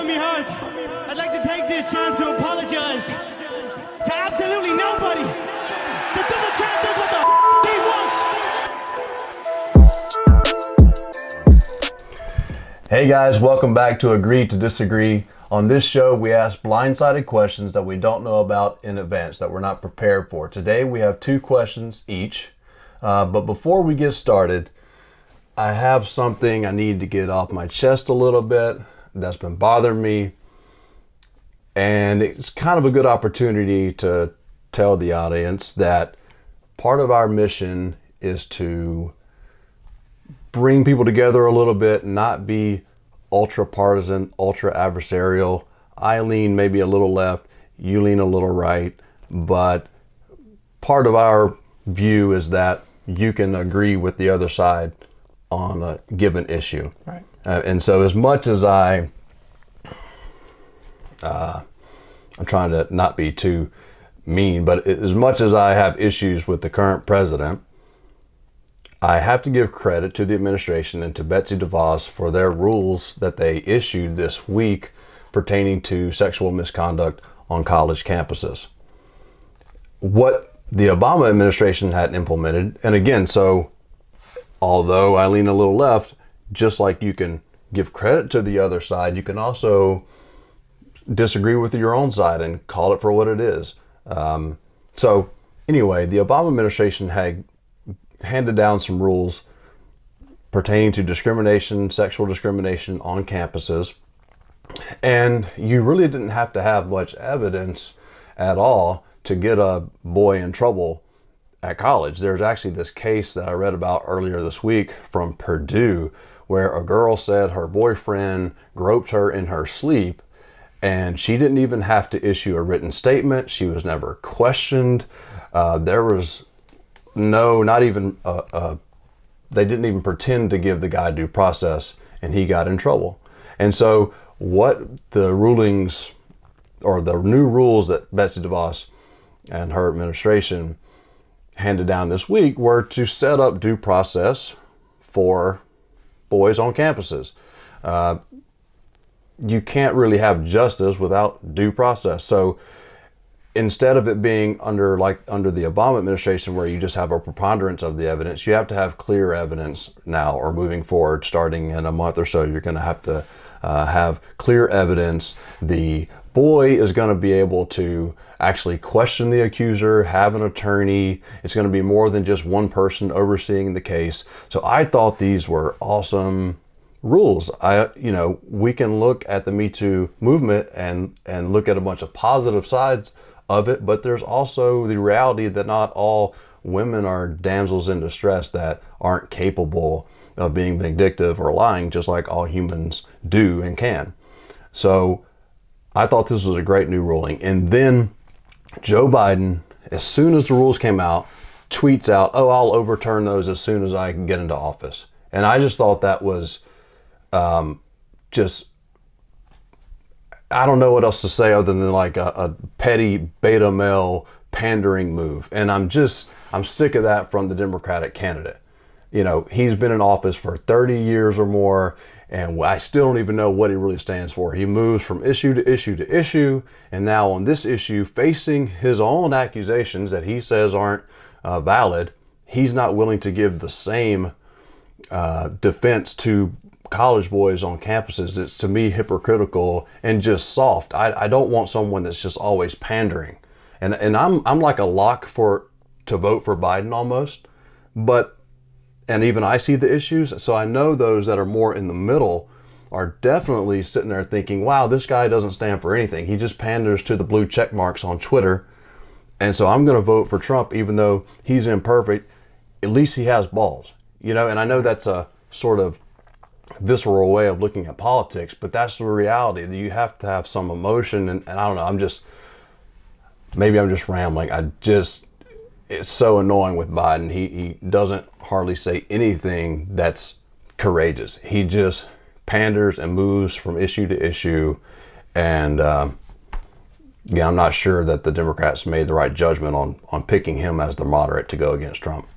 from me heart, I'd like to take this chance to apologize to absolutely nobody. The double champ does what the he wants. Hey guys, welcome back to Agree to Disagree. On this show, we ask blindsided questions that we don't know about in advance, that we're not prepared for. Today, we have 2 questions each. But before we get started, I have something I need to get off my chest a little bit that's been bothering me. And it's kind of a good opportunity to tell the audience that part of our mission is to bring people together a little bit, not be ultra partisan, ultra adversarial. I lean maybe a little left, you lean a little right, but part of our view is that you can agree with the other side on a given issue. Right. And so as much as I'm trying to not be too mean, but as much as I have issues with the current president, I have to give credit to the administration and to Betsy DeVos for their rules that they issued this week pertaining to sexual misconduct on college campuses. What the Obama administration hadn't implemented, and again, so although I lean a little left, just like you can give credit to the other side, you can also disagree with your own side and call it for what it is. So anyway, the Obama administration had handed down some rules pertaining to discrimination, sexual discrimination on campuses. And you really didn't have to have much evidence at all to get a boy in trouble at college. There's actually this case that I read about earlier this week from Purdue where a girl said her boyfriend groped her in her sleep, and she didn't even have to issue a written statement. She was never questioned. There was not even they didn't even pretend to give the guy due process, and he got in trouble. And so what the rulings or the new rules that Betsy DeVos and her administration handed down this week were to set up due process for boys on campuses. You can't really have justice without due process. So instead of it being under the Obama administration where you just have a preponderance of the evidence, you have to have clear evidence now, or moving forward, starting in a month or so, you're going to have clear evidence. The boy is going to be able to actually question the accuser, have an attorney. It's going to be more than just one person overseeing the case. So I thought these were awesome rules. We can look at the Me Too movement and look at a bunch of positive sides of it, but there's also the reality that not all women are damsels in distress that aren't capable of being vindictive or lying, just like all humans do and can. So I thought this was a great new ruling. And then Joe Biden, as soon as the rules came out, tweets out, "Oh, I'll overturn those as soon as I can get into office." And I just thought that was I don't know what else to say other than like a petty beta male pandering move. And I'm sick of that from the Democratic candidate. He's been in office for 30 years or more, and I still don't even know what he really stands for. He moves from issue to issue to issue, and now on this issue, facing his own accusations that he says aren't valid, he's not willing to give the same defense to college boys on campuses. It's, to me, hypocritical and just soft. I don't want someone that's just always pandering. And I'm like a lock to vote for Biden almost, and even I see the issues. So I know those that are more in the middle are definitely sitting there thinking, wow, this guy doesn't stand for anything. He just panders to the blue check marks on Twitter. And so I'm going to vote for Trump, even though he's imperfect. At least he has balls, and I know that's a sort of visceral way of looking at politics, but that's the reality, that you have to have some emotion. And I don't know, maybe I'm just rambling. It's so annoying with Biden. He doesn't hardly say anything that's courageous. He just panders and moves from issue to issue. And I'm not sure that the Democrats made the right judgment on picking him as the moderate to go against Trump.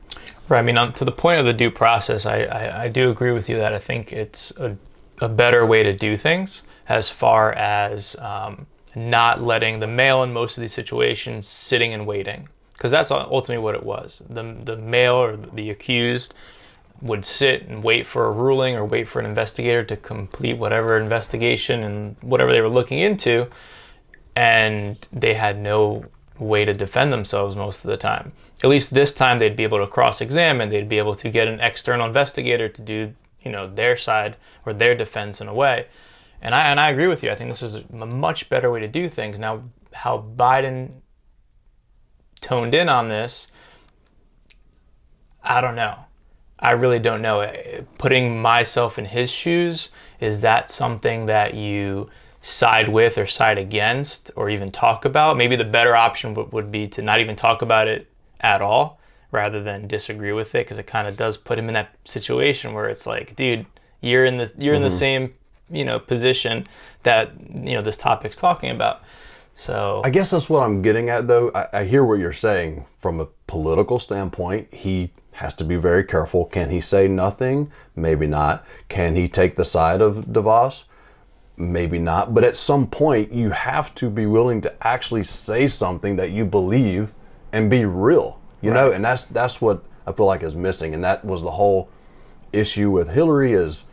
Right. I mean, to the point of the due process, I do agree with you that I think it's a a better way to do things as far as not letting the male in most of these situations sitting and waiting, because that's ultimately what it was. The male or the accused would sit and wait for a ruling or wait for an investigator to complete whatever investigation and whatever they were looking into, and they had no way to defend themselves most of the time. At least this time they'd be able to cross-examine, they'd be able to get an external investigator to do, their side or their defense in a way. And I agree with you. I think this is a much better way to do things. Now, how Biden toned in on this, I don't know. I really don't know. Putting myself in his shoes, is that something that you side with or side against or even talk about? Maybe the better option would be to not even talk about it at all rather than disagree with it, because it kind of does put him in that situation where it's like, dude, you're in the same position that this topic's talking about. So I guess that's what I'm getting at, though. I hear what you're saying from a political standpoint. He has to be very careful. Can he say nothing? Maybe not. Can he take the side of DeVos? Maybe not. But at some point, you have to be willing to actually say something that you believe and be real, you know? And that's what I feel like is missing. And that was the whole issue with Hillary, is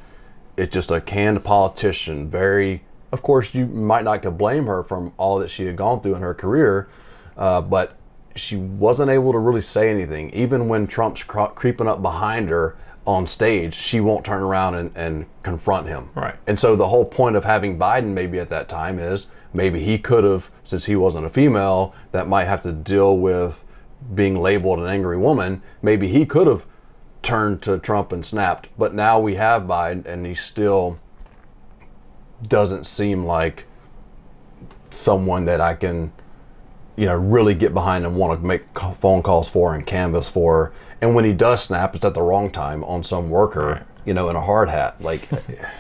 it's just a canned politician. Very, of course, you might not could blame her from all that she had gone through in her career, but she wasn't able to really say anything. Even when Trump's creeping up behind her on stage, she won't turn around and confront him. Right. And so the whole point of having Biden maybe at that time is maybe he could have, since he wasn't a female that might have to deal with being labeled an angry woman, maybe he could have turned to Trump and snapped. But now we have Biden, and he still doesn't seem like someone that I can really get behind and want to make phone calls for and canvass for. And when he does snap, it's at the wrong time on some worker, in a hard hat.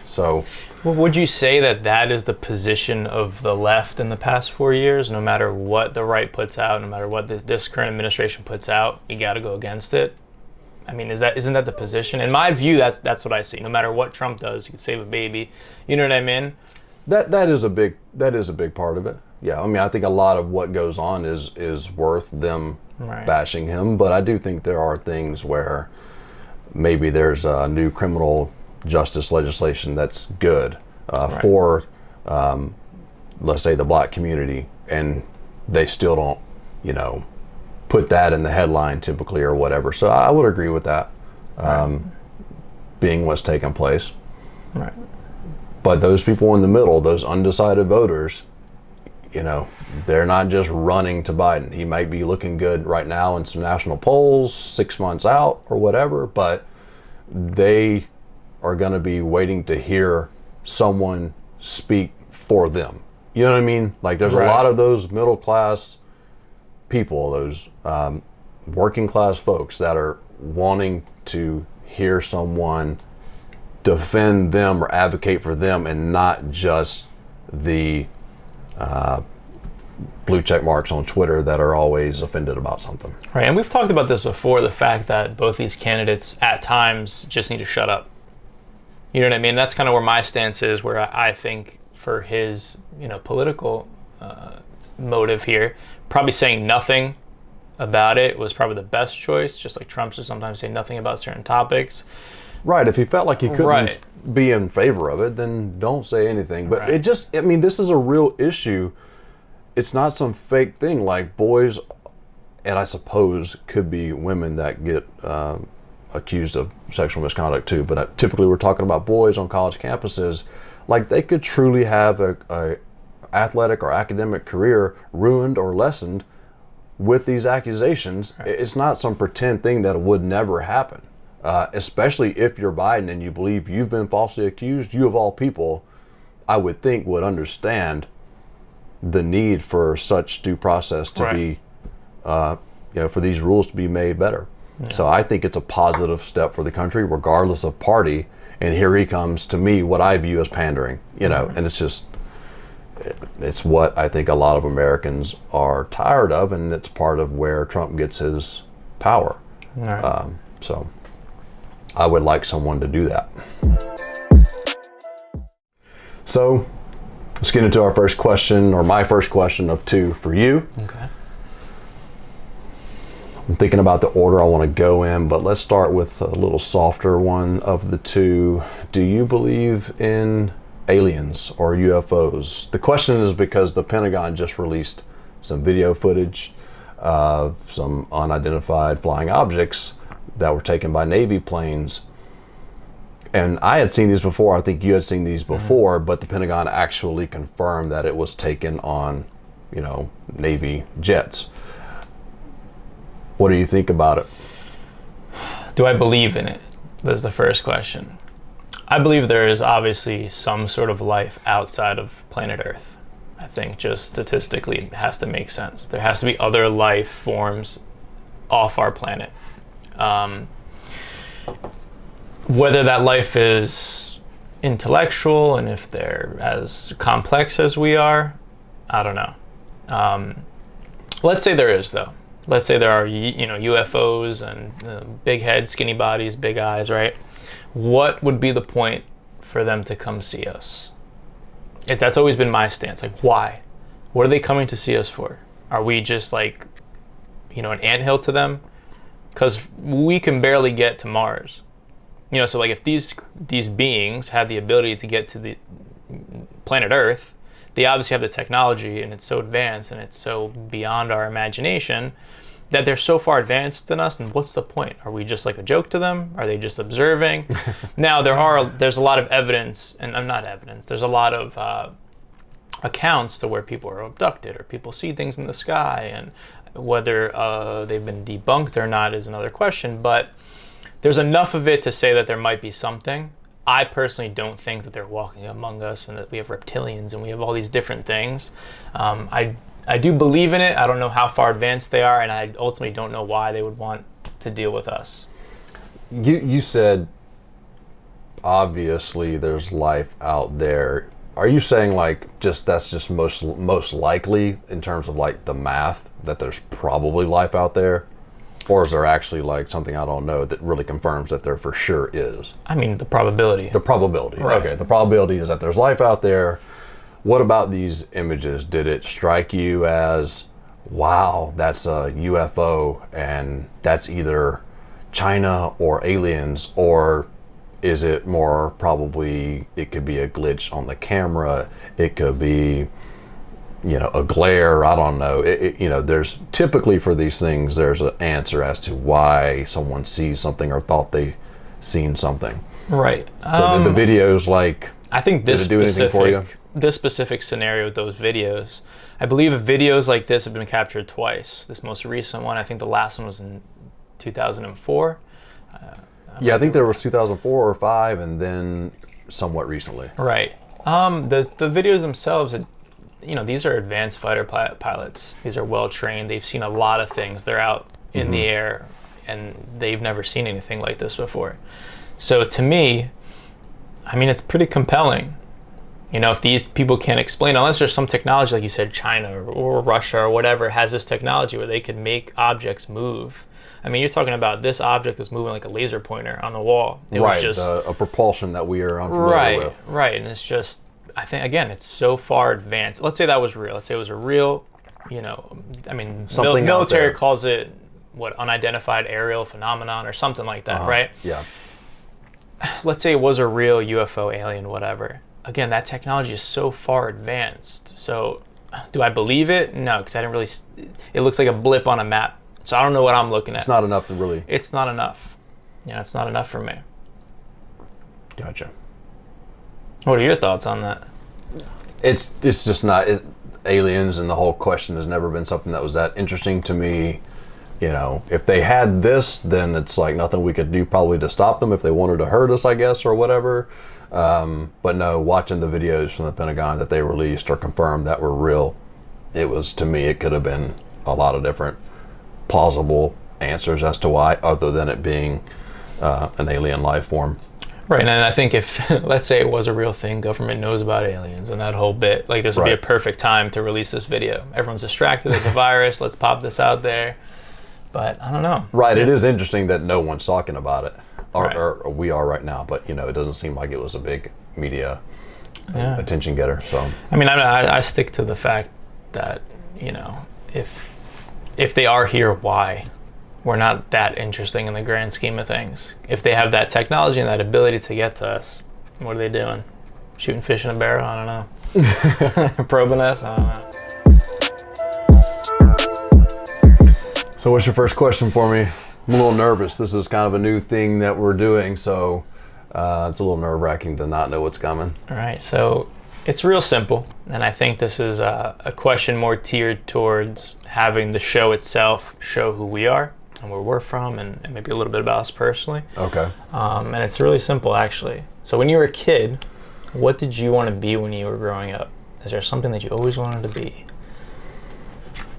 So. Well, would you say that is the position of the left in the past 4 years? No matter what the right puts out, no matter what this current administration puts out, you got to go against it? I mean, isn't that the position? In my view, that's what I see. No matter what Trump does, he can save a baby. You know what I mean? That is a big part of it. Yeah, I mean, I think a lot of what goes on is worth them bashing him, but I do think there are things where maybe there's a new criminal justice legislation that's good for, let's say, the black community, and they still don't, put that in the headline typically or whatever. So I would agree with that being what's taking place. Right. But those people in the middle, those undecided voters, they're not just running to Biden. He might be looking good right now in some national polls 6 months out or whatever, but they are going to be waiting to hear someone speak for them. You know what I mean? Like, there's a lot of those middle class people, those working class folks that are wanting to hear someone defend them or advocate for them, and not just the blue check marks on Twitter that are always offended about something. Right, and we've talked about this before, the fact that both these candidates at times just need to shut up. You know what I mean? That's kind of where my stance is, where I think for his, political motive here, probably saying nothing about it was probably the best choice, just like Trump should sometimes say nothing about certain topics. Right, if he felt like he couldn't be in favor of it, then don't say anything. But this is a real issue. It's not some fake thing like boys, and I suppose could be women that get accused of sexual misconduct too, but typically we're talking about boys on college campuses. Like, they could truly have a athletic or academic career ruined or lessened with these accusations. It's not some pretend thing that would never happen. Especially if you're Biden and you believe you've been falsely accused, you of all people, I would think, would understand the need for such due process to be, for these rules to be made better. Yeah. So I think it's a positive step for the country, regardless of party. And here he comes, to me, what I view as pandering, and it's what I think a lot of Americans are tired of, and it's part of where Trump gets his power. So I would like someone to do that. So let's get into our first question, or my first question of two for you. Okay. I'm thinking about the order I want to go in, but let's start with a little softer one of the two. Do you believe in aliens or UFOs? The question is because the Pentagon just released some video footage of some unidentified flying objects that were taken by Navy planes. And I had seen these before. I think you had seen these before, but the Pentagon actually confirmed that it was taken on, Navy jets. What do you think about it? Do I believe in it? That's the first question. I believe there is obviously some sort of life outside of planet Earth. I think just statistically it has to make sense. There has to be other life forms off our planet. Whether that life is intellectual and if they're as complex as we are, I don't know. Let's say there is, though. Let's say there are, UFOs and big heads, skinny bodies, big eyes, right? What would be the point for them to come see us? That's always been my stance. Like, why? What are they coming to see us for? Are we just like, an anthill to them? Because we can barely get to Mars. So like if these beings had the ability to get to the planet Earth, they obviously have the technology, and it's so advanced and it's so beyond our imagination that they're so far advanced than us. And what's the point? Are we just like a joke to them? Are they just observing? Now there's a lot of evidence, and not evidence. There's a lot of accounts to where people are abducted or people see things in the sky, and whether they've been debunked or not is another question. But there's enough of it to say that there might be something. I personally don't think that they're walking among us and that we have reptilians and we have all these different things. I do believe in it. I don't know how far advanced they are, and I ultimately don't know why they would want to deal with us. You said obviously there's life out there. Are you saying that's just most likely in terms of like the math that there's probably life out there? Or is there actually like something I don't know that really confirms that there for sure is? I mean, the probability. The probability. Right. Okay, the probability is that there's life out there. What about these images? Did it strike you as, wow, that's a UFO and that's either China or aliens, or is it more probably it could be a glitch on the camera, it could be a glare, I don't know. There's typically for these things, there's an answer as to why someone sees something or thought they seen something. Right. So did the videos I think did it do anything for you? This specific scenario with those videos, I believe videos like this have been captured twice. This most recent one, I think the last one was in 2004. I think there was 2004 or 5, and then somewhat recently. Right. The videos themselves, these are advanced fighter pilots. These are well trained. They've seen a lot of things. They're out in the air, and they've never seen anything like this before. So to me, it's pretty compelling. If these people can't explain, unless there's some technology, like you said, China or Russia or whatever has this technology where they can make objects move. You're talking about this object was moving like a laser pointer on the wall. It was just a propulsion that we are unfamiliar with. Right, and it's just, I think, again, it's so far advanced. Let's say that was real. Let's say it was a real, military calls it, unidentified aerial phenomenon or something like that, right? Yeah. Let's say it was a real UFO, alien, whatever. Again, that technology is so far advanced. So do I believe it? No, because I didn't really, it looks like a blip on a map. So I don't know what I'm looking at. It's not enough to really. It's not enough. It's not enough for me. Gotcha. What are your thoughts on that? It's just not aliens, and the whole question has never been something that was that interesting to me. If they had this, then it's like nothing we could do probably to stop them if they wanted to hurt us, I guess, or whatever. But no, watching the videos from the Pentagon that they released or confirmed that were real, it was, to me, it could have been a lot of different plausible answers as to why, other than it being an alien life form. Right, and I think if, let's say it was a real thing, government knows about aliens and that whole bit, like this would be a perfect time to release this video. Everyone's distracted, there's a virus, let's pop this out there. But I don't know. Right, it is interesting that no one's talking about it, or we are right now, but it doesn't seem like it was a big media Yeah. attention getter. So I mean, I stick to the fact that, if they are here, why? We're not that interesting in the grand scheme of things. If they have that technology and that ability to get to us, what are they doing? Shooting fish in a barrel? I don't know. Probing us? I don't know. So what's your first question for me? I'm a little nervous. This is kind of a new thing that we're doing, so it's a little nerve-wracking to not know what's coming. All right, so it's real simple, and I think this is a question more tiered towards having the show itself show who we are and where we're from, and maybe a little bit about us personally. Okay. And it's really simple, actually. So when you were a kid, what did you want to be when you were growing up? Is there something that you always wanted to be?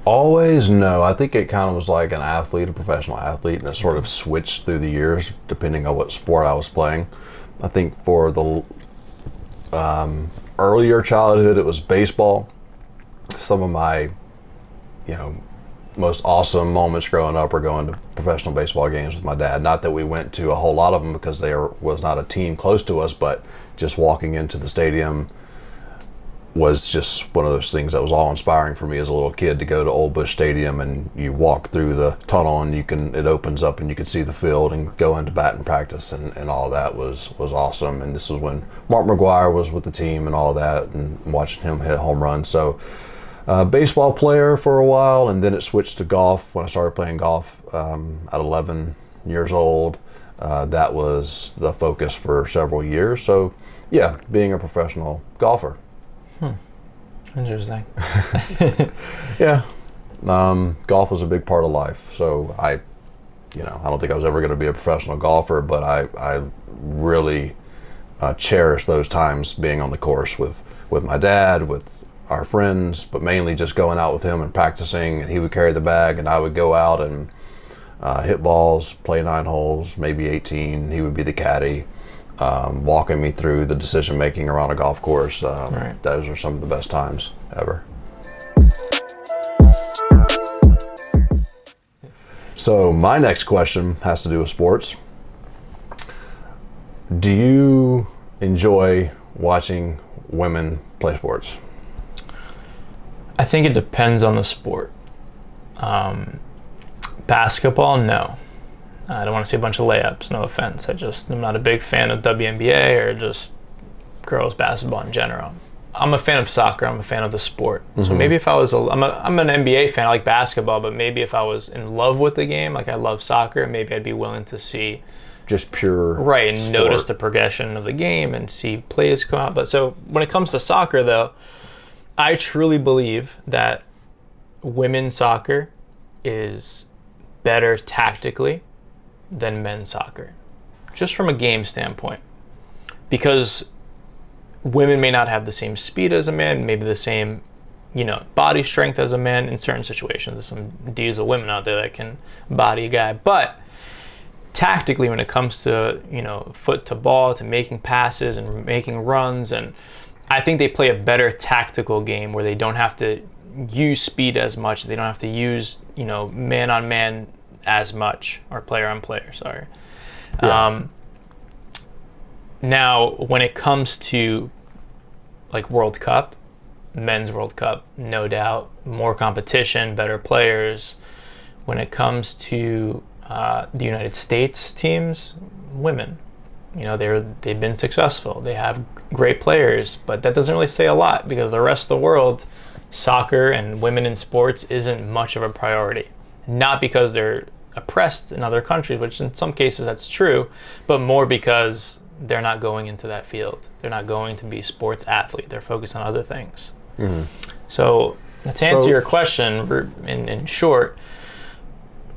Always, no. I think it kind of was like an athlete, a professional athlete, and it sort of switched through the years depending on what sport I was playing. I think for the earlier childhood, it was baseball. Some of my, most awesome moments growing up were going to professional baseball games with my dad. Not that we went to a whole lot of them because there was not a team close to us, but just walking into the stadium was just one of those things that was awe-inspiring for me as a little kid, to go to Old Bush Stadium and you walk through the tunnel and it opens up and you can see the field and go into batting practice, and all that was awesome. And this was when Mark McGuire was with the team and all that, and watching him hit home runs. So baseball player for a while, and then it switched to golf when I started playing golf at 11 years old. That was the focus for several years. So yeah, being a professional golfer. Interesting. Yeah. Golf was a big part of life. So I don't think I was ever going to be a professional golfer, but I really cherish those times being on the course with my dad, with our friends, but mainly just going out with him and practicing. And he would carry the bag and I would go out and hit balls, play 9 holes, maybe 18. He would be the caddy. Walking me through the decision making around a golf course. Right. Those are some of the best times ever. So my next question has to do with sports. Do you enjoy watching women play sports? I think it depends on the sport. Basketball, no. I don't want to see a bunch of layups, no offense. I'm not a big fan of WNBA or just girls basketball in general. I'm a fan of soccer. I'm a fan of the sport. Mm-hmm. So maybe if I was, I'm an NBA fan, I like basketball, but maybe if I was in love with the game, like I love soccer, maybe I'd be willing to see just pure right, and sport. Notice the progression of the game and see plays come out. But so when it comes to soccer, though, I truly believe that women's soccer is better tactically than men's soccer, just from a game standpoint, because women may not have the same speed as a man, maybe the same, body strength as a man in certain situations. There's some diesel women out there that can body a guy, but tactically, when it comes to foot to ball, to making passes and making runs, and I think they play a better tactical game where they don't have to use speed as much. They don't have to use man on man as much, or player on player, sorry. Yeah. Now, when it comes to like World Cup, men's World Cup, no doubt, more competition, better players. When it comes to the United States teams, women, they've been successful. They have great players, but that doesn't really say a lot because the rest of the world, soccer and women in sports isn't much of a priority. Not because they're oppressed in other countries, which in some cases that's true, but more because they're not going into that field. They're not going to be sports athlete. They're focused on other things. Mm-hmm. So to answer your question in short,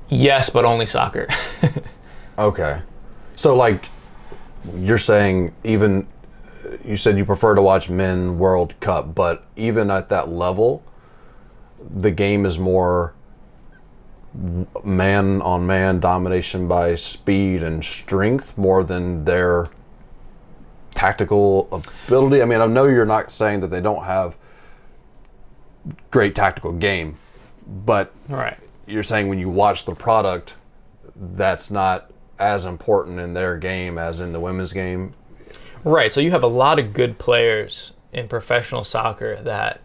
yes, but only soccer. Okay. So like you're saying, even you said you prefer to watch men World Cup, but even at that level, the game is more man on man domination by speed and strength more than their tactical ability. I mean, I know you're not saying that they don't have great tactical game, but right. You're saying when you watch the product, that's not as important in their game as in the women's game. Right. So you have a lot of good players in professional soccer that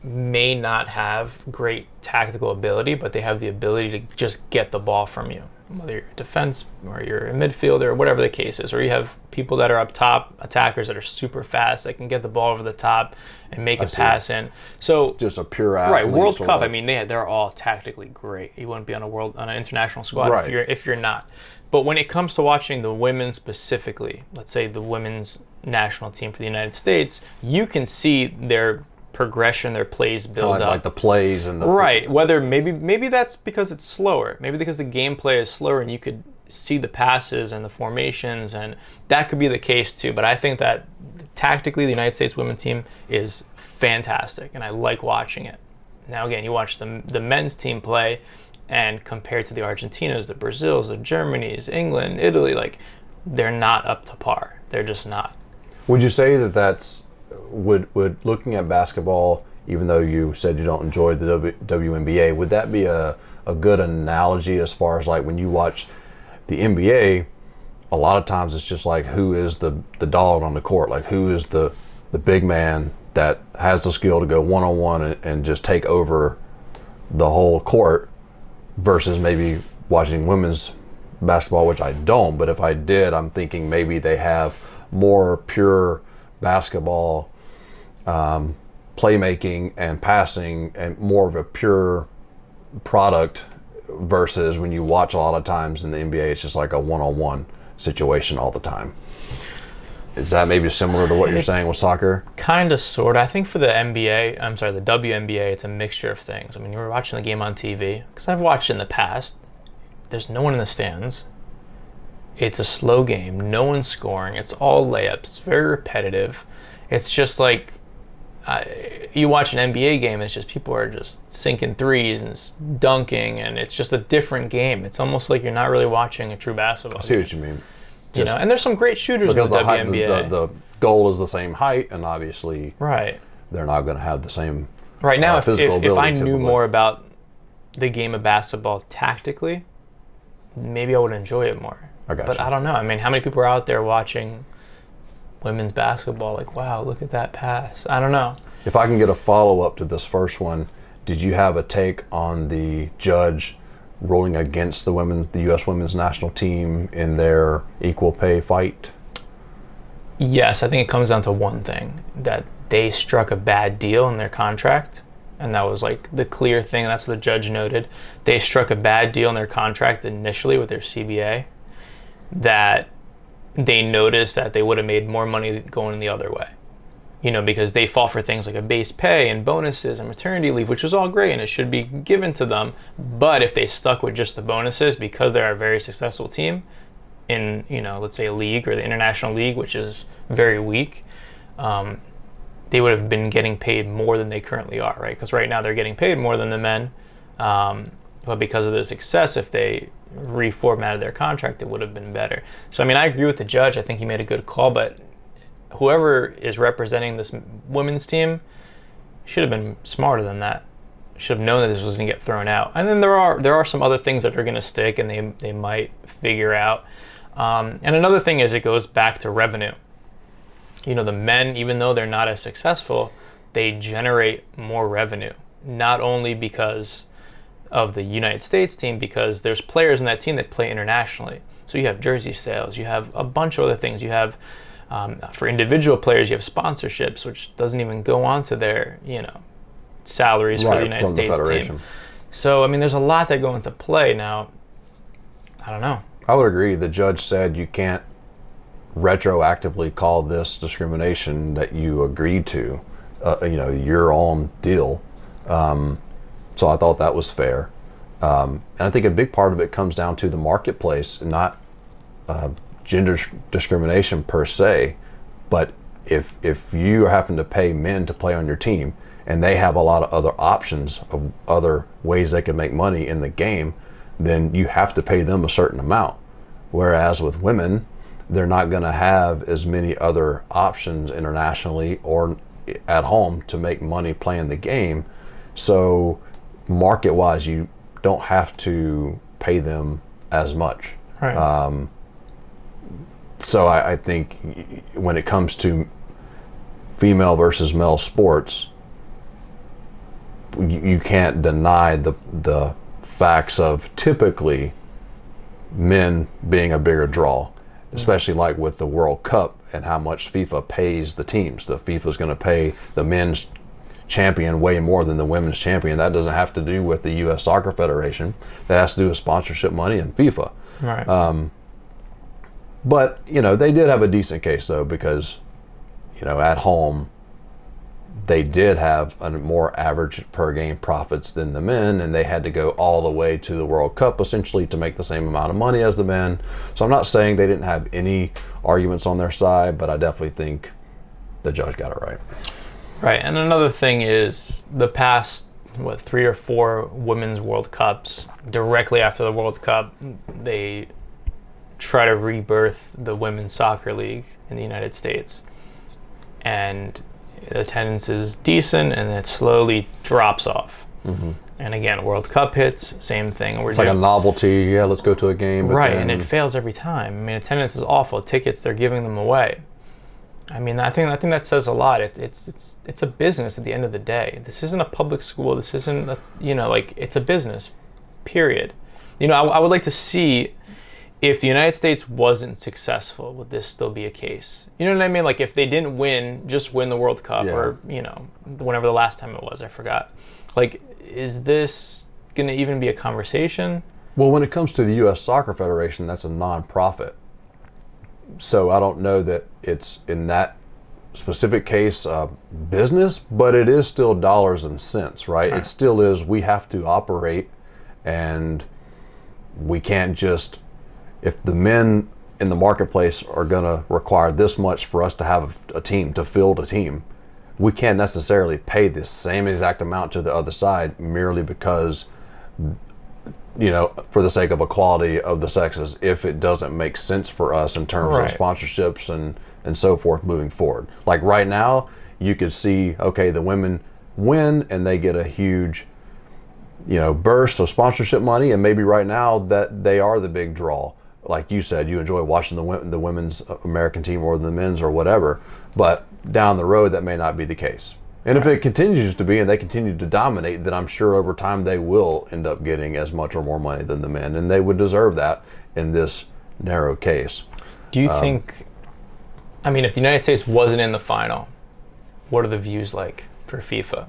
may not have great tactical ability, but they have the ability to just get the ball from you, whether you're defense or you're a midfielder or whatever the case is. Or you have people that are up top, attackers that are super fast, that can get the ball over the top and make a pass in. So just a pure athlete. Right, World Cup. I mean, they're all tactically great. You wouldn't be on an international squad if you're not. But when it comes to watching the women specifically, let's say the women's national team for the United States, you can see their progression, their plays build up. Like the plays and the... Right. Whether maybe that's because it's slower. Maybe because the gameplay is slower and you could see the passes and the formations, and that could be the case too. But I think that tactically the United States women's team is fantastic, and I like watching it. Now again, you watch the men's team play, and compared to the Argentinas, the Brazils, the Germanys, England, Italy, like, they're not up to par. They're just not. Would you say that's... Would looking at basketball, even though you said you don't enjoy the WNBA, would that be a good analogy as far as like when you watch the NBA? A lot of times it's just like, who is the dog on the court? Like, who is the big man that has the skill to go one-on-one and just take over the whole court, versus maybe watching women's basketball, which I don't, but if I did, I'm thinking maybe they have more pure basketball playmaking and passing, and more of a pure product, versus when you watch a lot of times in the NBA, it's just like a one-on-one situation all the time. Is that maybe similar to what you're saying with soccer? Kind of, sort of. I think for the WNBA, it's a mixture of things. I mean, you were watching the game on TV, because I've watched it in the past. There's no one in the stands. It's a slow game. No one's scoring. It's all layups. It's very repetitive. It's just like, you watch an NBA game, it's just people are just sinking threes and dunking, and it's just a different game. It's almost like you're not really watching a true basketball I see game. what you mean. You know, and there's some great shooters in the WNBA. The goal is the same height, and obviously right, they're not going to have the same right now. Physical if I ability knew typically. more about the game of basketball tactically, maybe I would enjoy it more. But I don't know. I mean, how many people are out there watching women's basketball? Like, wow, look at that pass. I don't know. If I can get a follow-up to this first one, did you have a take on the judge ruling against the U.S. women's national team in their equal pay fight? Yes, I think it comes down to one thing, that they struck a bad deal in their contract, and that was like the clear thing. That's what the judge noted. They struck a bad deal in their contract initially with their CBA, that they noticed that they would have made more money going the other way. You know, because they fall for things like a base pay and bonuses and maternity leave, which is all great and it should be given to them. But if they stuck with just the bonuses, because they're a very successful team in, you know, let's say a league or the international league, which is very weak, they would have been getting paid more than they currently are, right? Because right now they're getting paid more than the men. But because of the success, if they reformatted their contract, it would have been better. So, I mean, I agree with the judge. I think he made a good call, but whoever is representing this women's team should have been smarter than that. Should have known that this was going to get thrown out. And then there are some other things that are going to stick, and they might figure out. And another thing is, it goes back to revenue. You know, the men, even though they're not as successful, they generate more revenue. Not only because of the United States team, because there's players in that team that play internationally. So you have jersey sales, you have a bunch of other things. You have for individual players, you have sponsorships, which doesn't even go on to their, you know, salaries for the United States team. So, I mean, there's a lot that go into play. Now, I don't know. I would agree. The judge said you can't retroactively call this discrimination that you agreed to, you know, your own deal. So I thought that was fair. And I think a big part of it comes down to the marketplace, and not gender discrimination per se, but if you are having to pay men to play on your team and they have a lot of other options of other ways they can make money in the game, then you have to pay them a certain amount. Whereas with women, they're not going to have as many other options internationally or at home to make money playing the game. So market-wise, you don't have to pay them as much. Right. So I think when it comes to female versus male sports, you can't deny the facts of typically men being a bigger draw, especially like with the World Cup and how much FIFA pays the teams. The FIFA's going to pay the men's champion way more than the women's champion. That doesn't have to do with the U.S. Soccer Federation. That has to do with sponsorship money and FIFA. Right. But, they did have a decent case, though, because, at home, they did have a more average per game profits than the men, and they had to go all the way to the World Cup, essentially, to make the same amount of money as the men. So I'm not saying they didn't have any arguments on their side, but I definitely think the judge got it right. Right, and another thing is the past, 3 or 4 women's World Cups, directly after the World Cup, they try to rebirth the Women's Soccer League in the United States. And attendance is decent, and it slowly drops off. Mm-hmm. And again, World Cup hits, same thing. It's like a novelty. Yeah, let's go to a game. But right, and it fails every time. I mean, attendance is awful. Tickets, they're giving them away. I mean, I think that says a lot. It's a business at the end of the day. This isn't a public school. This isn't it's a business. Period. I would like to see if the United States wasn't successful, would this still be a case? You know what I mean? Like if they didn't just win the World Cup, or whenever the last time it was, I forgot. Like, is this going to even be a conversation? Well, when it comes to the U.S. Soccer Federation, that's a non-profit. So I don't know that it's in that specific case business, but it is still dollars and cents, right? It still is. We have to operate, and we can't just, if the men in the marketplace are going to require this much for us to have a team, to field a team, we can't necessarily pay the same exact amount to the other side merely because, for the sake of equality of the sexes, if it doesn't make sense for us in terms of sponsorships and so forth moving forward. Like right now, you could see, okay, the women win and they get a huge, burst of sponsorship money, and maybe right now that they are the big draw. Like you said, you enjoy watching the women's American team more than the men's or whatever, but down the road that may not be the case. And if it continues to be and they continue to dominate, then I'm sure over time they will end up getting as much or more money than the men, and they would deserve that in this narrow case. Do you think, if the United States wasn't in the final, what are the views like for FIFA?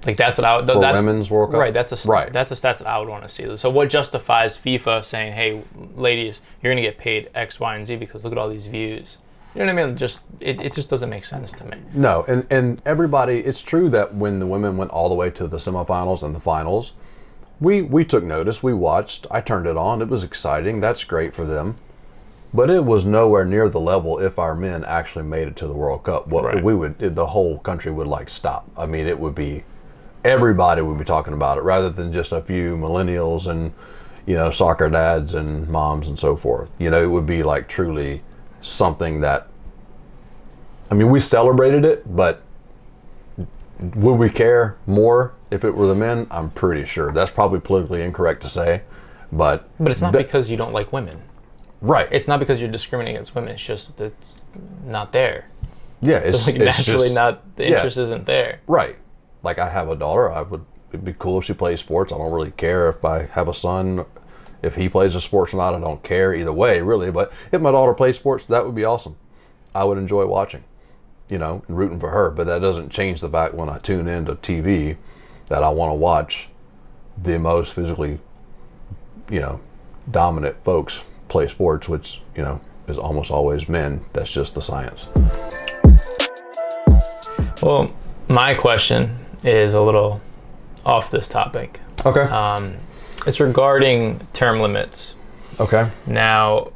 Like that's what for Women's World Cup? Right, that's a stat that I would want to see. So what justifies FIFA saying, hey, ladies, you're going to get paid X, Y, and Z because look at all these views? You know what I mean? It just doesn't make sense to me. No, and everybody, it's true that when the women went all the way to the semifinals and the finals, we took notice, we watched, I turned it on, it was exciting, that's great for them. But it was nowhere near the level if our men actually made it to the World Cup. The whole country would stop. I mean, it would be, everybody would be talking about it rather than just a few millennials and, soccer dads and moms and so forth. It would be truly something that, we celebrated it, but would we care more if it were the men? I'm pretty sure. That's probably politically incorrect to say, but it's not because you don't like women. Right. It's not because you're discriminating against women. It's just that it's not there. Yeah, it's naturally just, not, the interest isn't there. Right. Like I have a daughter, it'd be cool if she plays sports. I don't really care if I have a son, if he plays a sports or not. I don't care either way, really. But if my daughter plays sports, that would be awesome. I would enjoy watching, and rooting for her. But that doesn't change the fact when I tune into TV that I want to watch the most physically, dominant folks play sports, which, is almost always men. That's just the science. Well, my question is a little off this topic. Okay. It's regarding term limits. Okay. Now,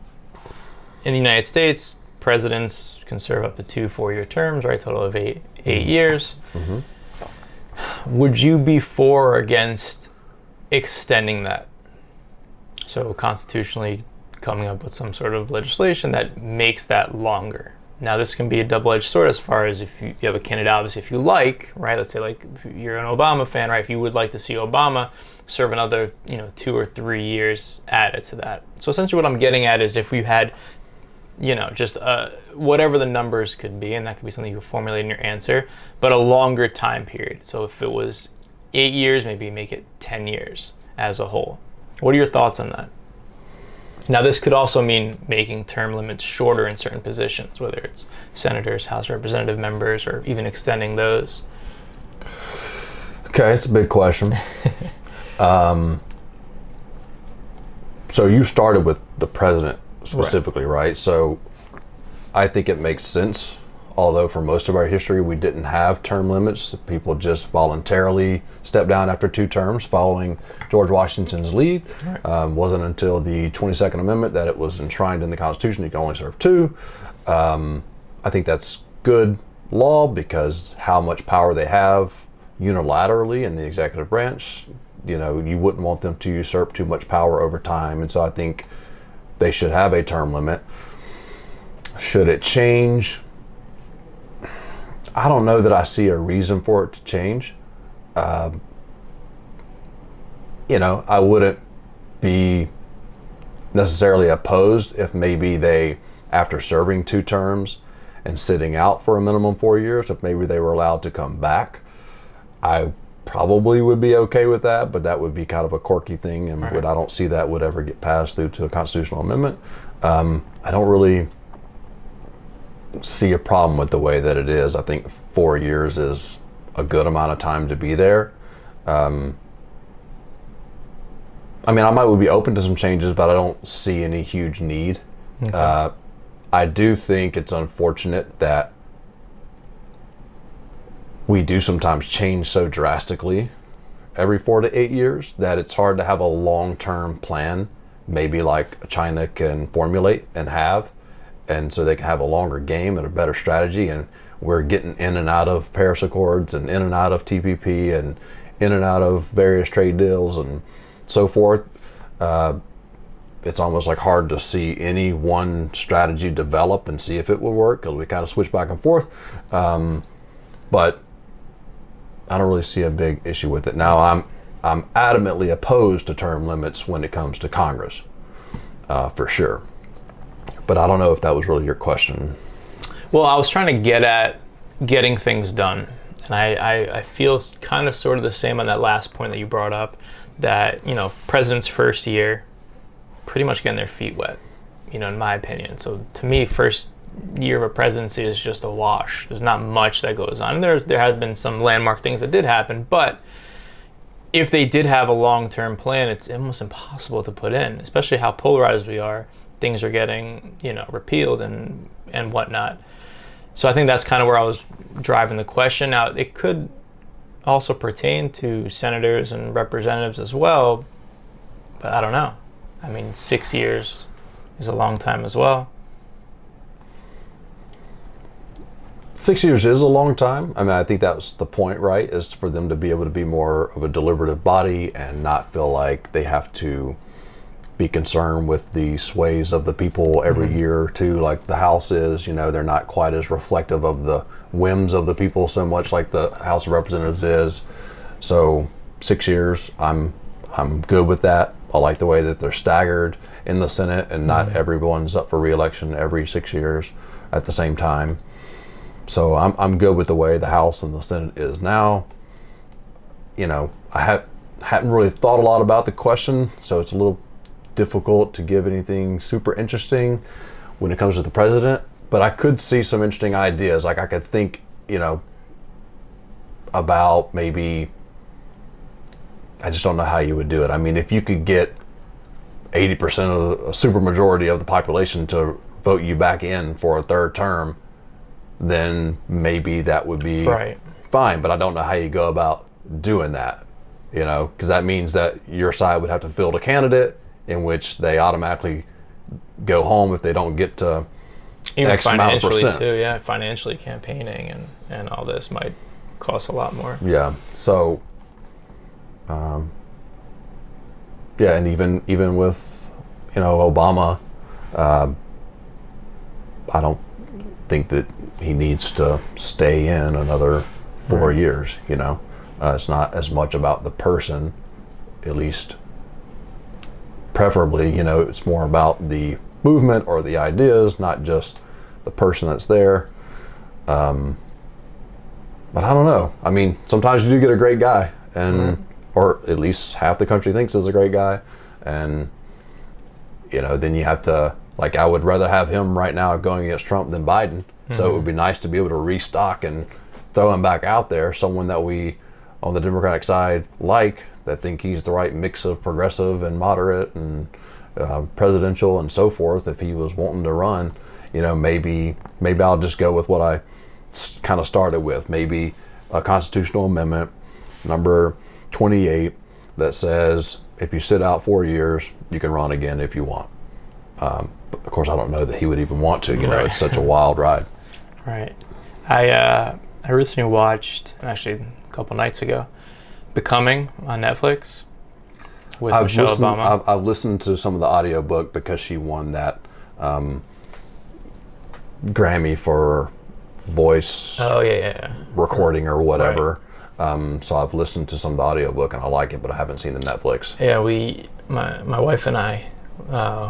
in the United States, presidents can serve up to 2 4-year terms, right? Total of eight years. Mm-hmm. Would you be for or against extending that? So constitutionally coming up with some sort of legislation that makes that longer. Now, this can be a double-edged sword as far as if you have a candidate, obviously, if you like, right? Let's say, if you're an Obama fan, right? If you would like to see Obama serve another, 2 or 3 years added to that. So essentially what I'm getting at is if we had just whatever the numbers could be, and that could be something you formulate in your answer, but a longer time period. So if it was 8 years, maybe make it 10 years as a whole. What are your thoughts on that? Now, this could also mean making term limits shorter in certain positions, whether it's senators, House Representative members, or even extending those. Okay, it's a big question. So you started with the president specifically, right? So I think it makes sense. Although for most of our history, we didn't have term limits. People just voluntarily stepped down after 2 terms following George Washington's lead. Right. Wasn't until the 22nd Amendment that it was enshrined in the Constitution you can only serve 2. I think that's good law because how much power they have unilaterally in the executive branch, you wouldn't want them to usurp too much power over time. And so I think they should have a term limit. Should it change? I don't know that I see a reason for it to change. I wouldn't be necessarily opposed if maybe they, after serving 2 terms and sitting out for a minimum 4 years, if maybe they were allowed to come back. I probably would be okay with that, but that would be kind of a quirky thing, and I don't see that would ever get passed through to a constitutional amendment. I don't really see a problem with the way that it is. I think 4 years is a good amount of time to be there. I might be open to some changes, but I don't see any huge need. Okay. I do think it's unfortunate that we do sometimes change so drastically every 4 to 8 years that it's hard to have a long-term plan, maybe like China can formulate and have. And so they can have a longer game and a better strategy. And we're getting in and out of Paris Accords and in and out of TPP and in and out of various trade deals and so forth. It's almost like hard to see any one strategy develop and see if it would work because we kind of switch back and forth. But I don't really see a big issue with it. Now, I'm adamantly opposed to term limits when it comes to Congress, for sure. But I don't know if that was really your question. Well, I was trying to get at getting things done. And I feel kind of sort of the same on that last point that you brought up, that, president's first year, pretty much getting their feet wet, in my opinion. So to me, first year of a presidency is just a wash. There's not much that goes on. There has been some landmark things that did happen, but if they did have a long-term plan, it's almost impossible to put in, especially how polarized we are. Things are getting, repealed and whatnot. So I think that's kind of where I was driving the question. Now, it could also pertain to senators and representatives as well, but I don't know. 6 years is a long time as well. 6 years is a long time. I think that was the point, right? Is for them to be able to be more of a deliberative body and not feel like they have to be concerned with the sways of the people every year or two, like the House is. They're not quite as reflective of the whims of the people so much like the House of Representatives is. So 6 years, I'm good with that. I like the way that they're staggered in the Senate and not everyone's up for re-election every 6 years at the same time. So I'm good with the way the House and the Senate is now. I hadn't really thought a lot about the question, so it's a little difficult to give anything super interesting when it comes to the president, but I could see some interesting ideas. Like I could think, about maybe, I just don't know how you would do it. If you could get 80% of a supermajority of the population to vote you back in for a 3rd term, then maybe that would be fine. But I don't know how you go about doing that, because that means that your side would have to field a candidate in which they automatically go home if they don't get to X amount of percent. Too, yeah. Financially campaigning and all this might cost a lot more. Yeah. So, and even with, Obama, I don't think that he needs to stay in another 4 years, It's not as much about the person, at least preferably, it's more about the movement or the ideas, not just the person that's there. But I don't know. I mean, sometimes you do get a great guy, and or at least half the country thinks is a great guy, and then you have to, like, I would rather have him right now going against Trump than Biden. So it would be nice to be able to restock and throw him back out there, someone that we on the Democratic side that think he's the right mix of progressive and moderate and presidential and so forth. If he was wanting to run, maybe I'll just go with what I kind of started with, maybe a constitutional amendment number 28 that says if you sit out 4 years, you can run again if you want. But of course, I don't know that he would even want to. Right. It's such a wild ride. Right. I recently watched, actually a couple nights ago, Becoming on Netflix with Michelle Obama. I've listened to some of the audiobook because she won that Grammy for voice recording or whatever. Right. So I've listened to some of the audiobook and I like it, but I haven't seen the Netflix. Yeah, my wife and I,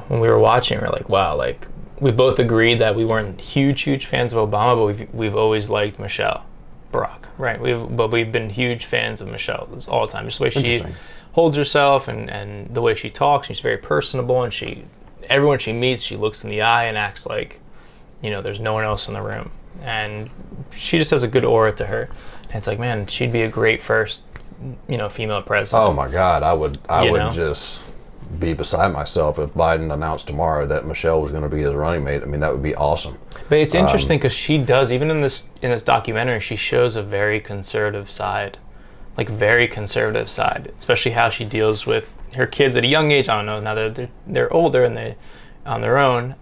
when we were watching, we were like, wow, like we both agreed that we weren't huge fans of Obama, but we've always liked Michelle Barack, right? We've been huge fans of Michelle all the time. Just the way she holds herself and the way she talks. She's very personable, and everyone she meets, she looks in the eye and acts like, there's no one else in the room. And she just has a good aura to her. And it's like, man, she'd be a great first, female president. Oh my God, I would just be beside myself if Biden announced tomorrow that Michelle was going to be his running mate. I mean, that would be awesome. But it's interesting because she does, even in this documentary, she shows a very conservative side, especially how she deals with her kids at a young age. I don't know, now they're older and they on their own.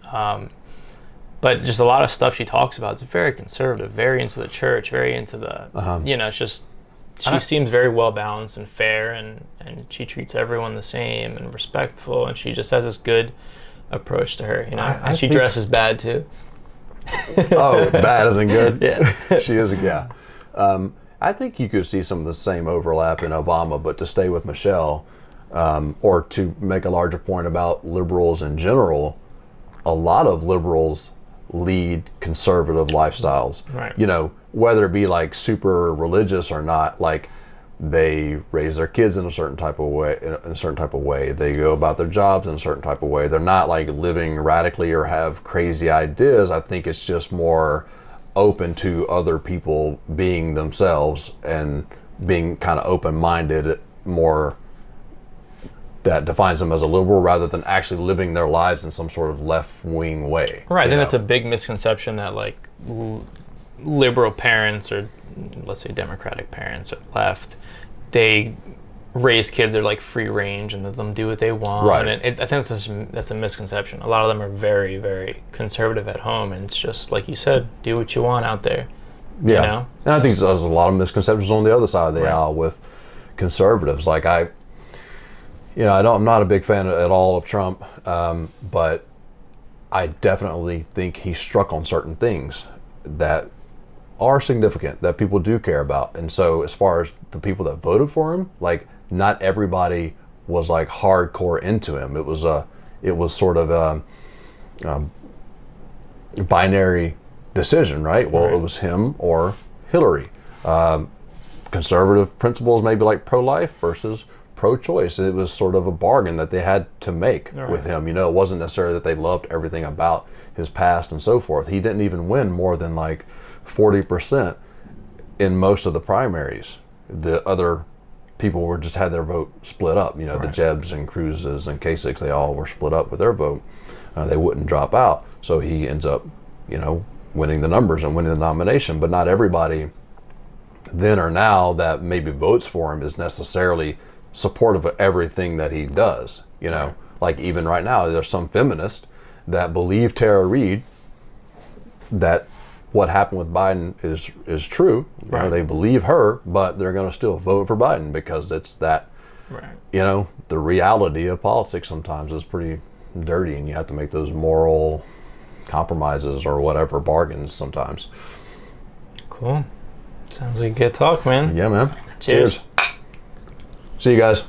But just a lot of stuff she talks about, it's very conservative, very into the church, very into the, it's just, she seems very well balanced and fair, and she treats everyone the same and respectful, and she just has this good approach to her, and she dresses bad too. Oh, bad isn't good? Yeah. She is, yeah. I think you could see some of the same overlap in Obama, but to stay with Michelle, or to make a larger point about liberals in general, a lot of liberals lead conservative lifestyles. Right. Whether it be like super religious or not, like they raise their kids in a certain type of way. They go about their jobs in a certain type of way. They're not like living radically or have crazy ideas. I think it's just more open to other people being themselves and being kind of open-minded, more that defines them as a liberal rather than actually living their lives in some sort of left-wing way. Right. I think that's a big misconception that like liberal parents, or let's say Democratic parents or left, they raise kids, they're like free range and let them do what they want. Right. And I think that's a misconception. A lot of them are very, very conservative at home, and it's just like you said, do what you want out there. Yeah. And I think there's a lot of misconceptions on the other side of the aisle with conservatives. Like I'm not a big fan at all of Trump, but I definitely think he struck on certain things that are significant, that people do care about. And so as far as the people that voted for him, like not everybody was like hardcore into him. It was sort of a binary decision, right? Well, It was him or Hillary. Conservative principles, maybe like pro-life versus pro-choice. It was sort of a bargain that they had to make with him. It wasn't necessarily that they loved everything about his past and so forth. He didn't even win more than like 40% in most of the primaries. The other people just had their vote split up. The Jebs and Cruzes and Kasich, they all were split up with their vote. They wouldn't drop out. So he ends up, winning the numbers and winning the nomination. But not everybody then or now that maybe votes for him is necessarily supportive of everything that he does. Like even right now, there's some feminists that believe Tara Reid that what happened with Biden is true. They believe her, but they're going to still vote for Biden because it's that. Right. The reality of politics sometimes is pretty dirty, and you have to make those moral compromises or whatever, bargains sometimes. Cool. Sounds like a good talk, man. Yeah, man. Cheers. See you guys.